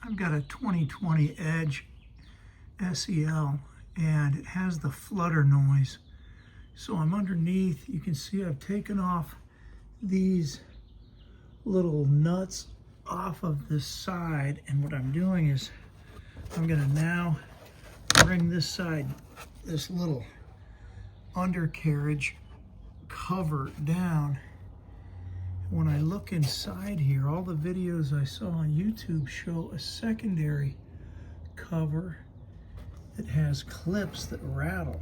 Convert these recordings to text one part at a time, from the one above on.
I've got a 2020 Edge SEL and it has the flutter noise. So I'm underneath, you can see I've taken off these little nuts off of this side, and what I'm doing is I'm gonna now bring this side, this little undercarriage cover down. When I look inside here, all the videos I saw on YouTube show a secondary cover that has clips that rattle.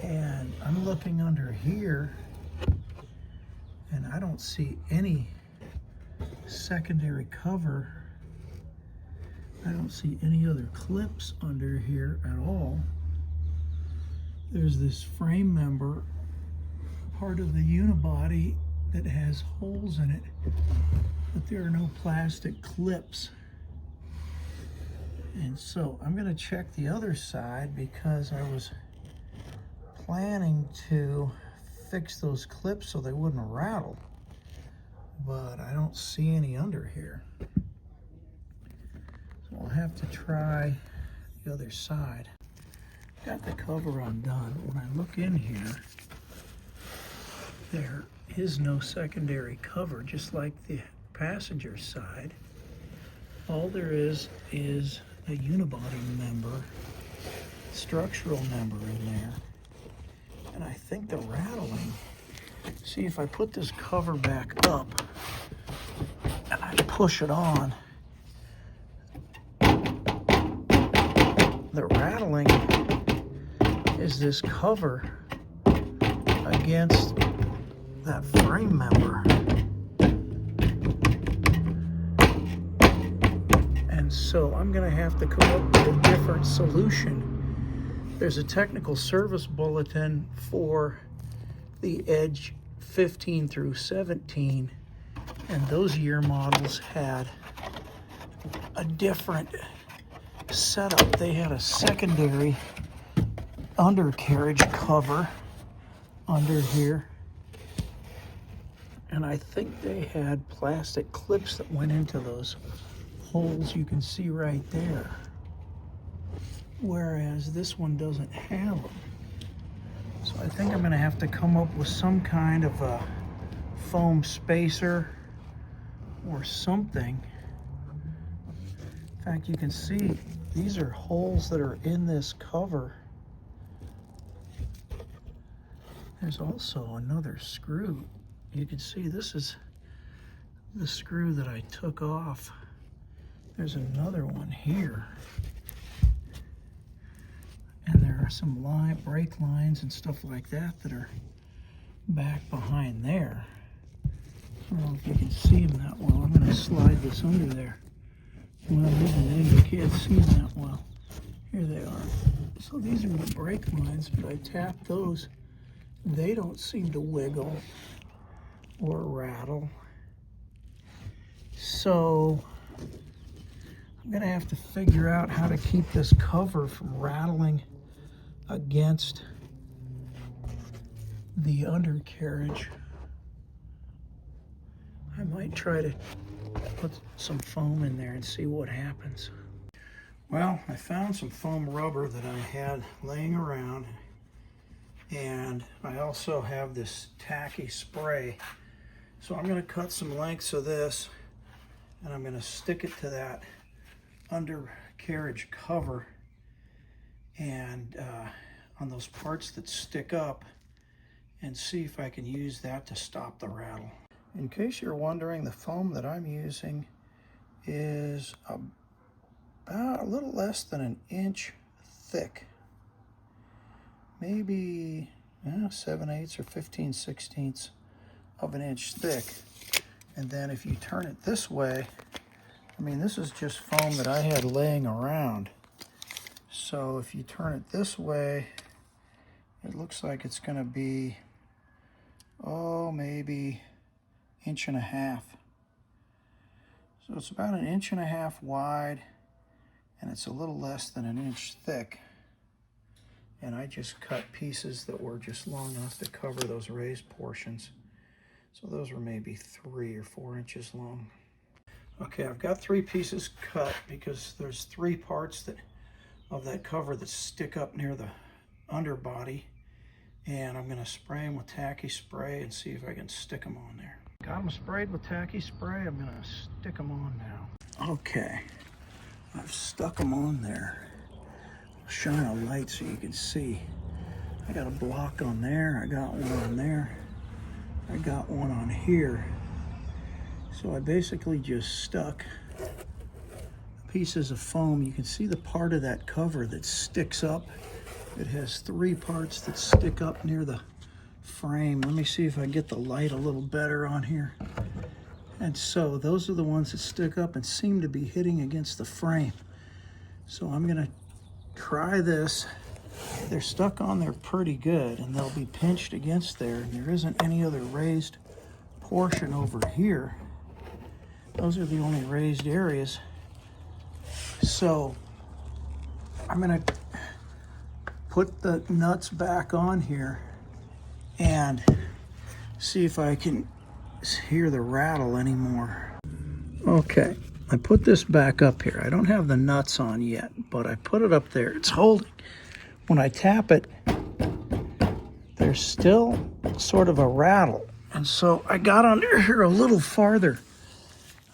And I'm looking under here and I don't see any secondary cover. I don't see any other clips under here at all. There's this frame member, part of the unibody, that has holes in it, but there are no plastic clips. And so I'm going to check the other side because I was planning to fix those clips so they wouldn't rattle, but I don't see any under here. So I'll have to try the other side. Got the cover undone. When I look in here, there is no secondary cover, just like the passenger side. All there is a unibody member, structural member in there. And I think the rattling, see if I put this cover back up and I push it on, the rattling is this cover against that frame member. And so I'm gonna have to come up with a different solution. There's a technical service bulletin for the Edge 15 through 17, and those year models had a different setup. They had a secondary undercarriage cover under here, and I think they had plastic clips that went into those holes you can see right there, whereas this one doesn't have them. So I think I'm going to have to come up with some kind of a foam spacer or something. In fact, you can see these are holes that are in this cover. There's also another screw. You can see this is the screw that I took off. There's another one here. And there are some brake lines and stuff like that that are back behind there. I don't know if you can see them that well. I'm going to slide this under there. Well, even then you can't see them that well. Here they are. So these are the brake lines, but I tap those. They don't seem to wiggle or rattle. So I'm going to have to figure out how to keep this cover from rattling against the undercarriage. I might try to put some foam in there and see what happens. Well, I found some foam rubber that I had laying around, and I also have this tacky spray. So I'm going to cut some lengths of this and I'm going to stick it to that undercarriage cover and on those parts that stick up, and see if I can use that to stop the rattle. In case you're wondering, the foam that I'm using is about a little less than an inch thick, maybe 7/8 or 15/16 of an inch thick. And then if you turn it this way, I mean, this is just foam that I had laying around. So if you turn it this way, it looks like it's going to be, maybe 1.5 inches. So it's about 1.5 inches wide, and it's a little less than an inch thick. And I just cut pieces that were just long enough to cover those raised portions. So those were maybe 3 or 4 inches long. Okay, I've got 3 pieces cut because there's 3 parts of that cover that stick up near the underbody. And I'm gonna spray them with tacky spray and see if I can stick them on there. Got them sprayed with tacky spray. I'm gonna stick them on now. Okay, I've stuck them on there. I'll shine a light so you can see. I got a block on there. I got one on there. I got one on here. So I basically just stuck pieces of foam. You can see the part of that cover that sticks up. It has 3 parts that stick up near the frame. Let me see if I get the light a little better on here. And so those are the ones that stick up and seem to be hitting against the frame. So I'm gonna try this. They're stuck on there pretty good and they'll be pinched against there. And there isn't any other raised portion over here. Those are the only raised areas. So I'm gonna put the nuts back on here and see if I can hear the rattle anymore. Okay, I put this back up here. I don't have the nuts on yet, but I put it up there. It's holding. When I tap it, there's still sort of a rattle. And so I got under here a little farther.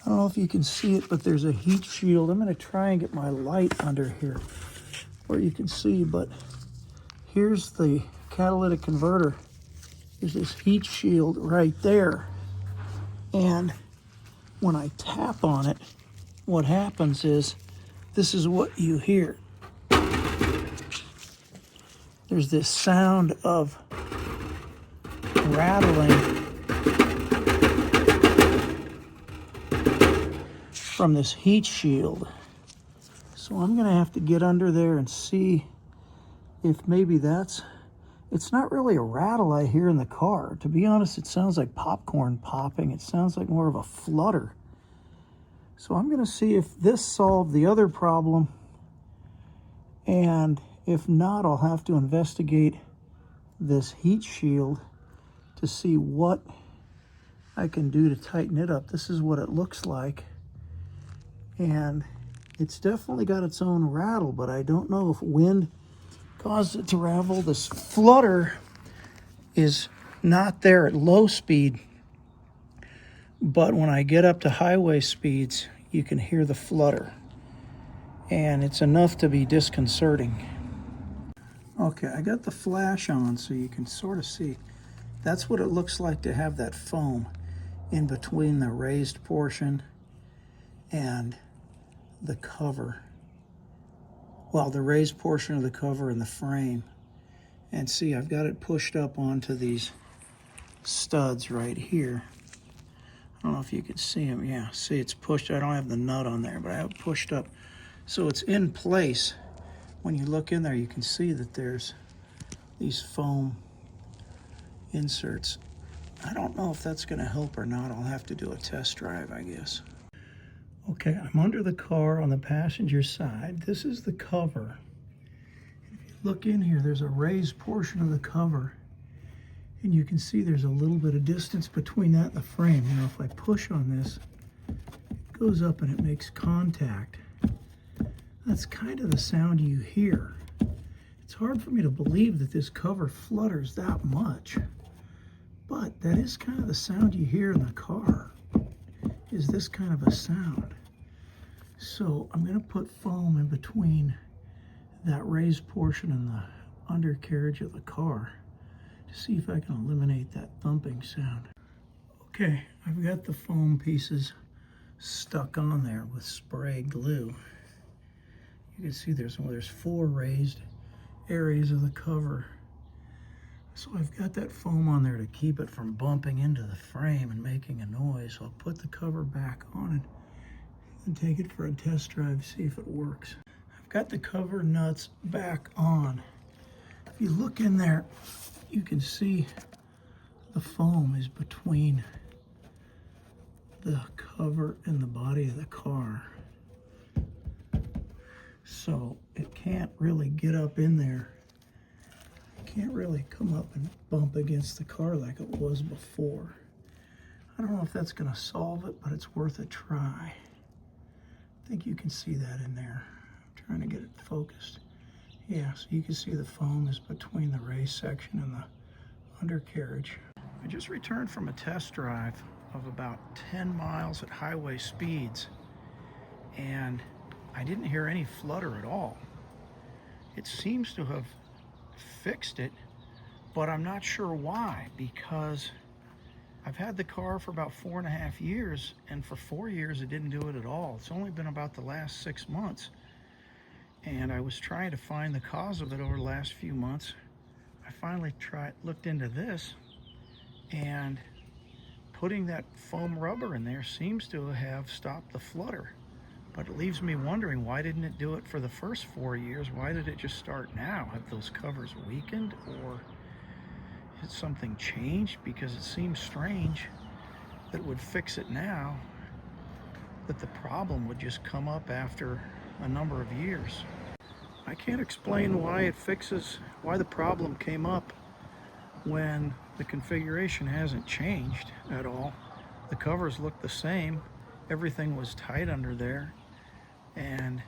I don't know if you can see it, but there's a heat shield. I'm gonna try and get my light under here where you can see, but here's the catalytic converter. There's this heat shield right there. And when I tap on it, what happens is, this is what you hear. There's this sound of rattling from this heat shield. So I'm gonna have to get under there and see if maybe it's not really a rattle I hear in the car. To be honest, it sounds like popcorn popping. It sounds like more of a flutter. So I'm gonna see if this solved the other problem, and if not, I'll have to investigate this heat shield to see what I can do to tighten it up. This is what it looks like. And it's definitely got its own rattle, but I don't know if wind caused it to rattle. This flutter is not there at low speed, but when I get up to highway speeds, you can hear the flutter. And it's enough to be disconcerting. Okay, I got the flash on so you can sort of see. That's what it looks like to have that foam in between the raised portion and the cover. Well, the raised portion of the cover and the frame. And see, I've got it pushed up onto these studs right here. I don't know if you can see them. Yeah, see, it's pushed. I don't have the nut on there, but I have it pushed up. So it's in place. When you look in there, you can see that there's these foam inserts. I don't know if that's gonna help or not. I'll have to do a test drive, I guess. Okay, I'm under the car on the passenger side. This is the cover. If you look in here, there's a raised portion of the cover. And you can see there's a little bit of distance between that and the frame. Now, if I push on this, it goes up and it makes contact. That's kind of the sound you hear. It's hard for me to believe that this cover flutters that much. But that is kind of the sound you hear in the car, is this kind of a sound. So I'm gonna put foam in between that raised portion and the undercarriage of the car to see if I can eliminate that thumping sound. Okay, I've got the foam pieces stuck on there with spray glue. You can see there's 4 raised areas of the cover. So I've got that foam on there to keep it from bumping into the frame and making a noise. So I'll put the cover back on it and take it for a test drive, see if it works. I've got the cover nuts back on. If you look in there, you can see the foam is between the cover and the body of the car. So it can't really get up in there. It can't really come up and bump against the car like it was before. I don't know if that's gonna solve it, but it's worth a try. think you can see that in there. I'm trying to get it focused. Yeah, so you can see the foam is between the race section and the undercarriage. I just returned from a test drive of about 10 miles at highway speeds, and I didn't hear any flutter at all. It seems to have fixed it, but I'm not sure why, because I've had the car for about 4.5 years, and for 4 years it didn't do it at all. It's only been about the last 6 months, and I was trying to find the cause of it over the last few months. I finally looked into this, and putting that foam rubber in there seems to have stopped the flutter. But it leaves me wondering, why didn't it do it for the first 4 years? Why did it just start now? Have those covers weakened, or has something changed? Because it seems strange that it would fix it now, that the problem would just come up after a number of years. I can't explain why the problem came up when the configuration hasn't changed at all. The covers look the same. Everything was tight under there, and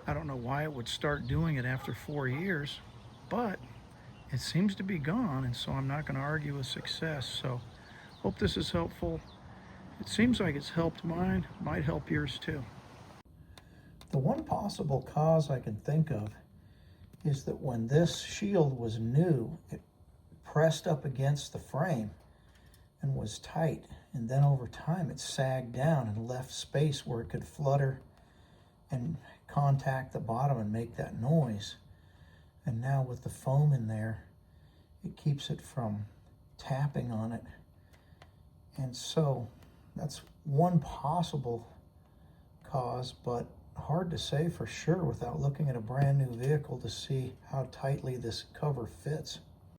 I don't know why it would start doing it after 4 years, but it seems to be gone, and so I'm not going to argue with success. So hope this is helpful. It seems like it's helped mine, might help yours too. The one possible cause I can think of is that when this shield was new, it pressed up against the frame and was tight, and then over time it sagged down and left space where it could flutter and contact the bottom and make that noise. And now with the foam in there, it keeps it from tapping on it. And so that's one possible cause, but hard to say for sure without looking at a brand new vehicle to see how tightly this cover fits.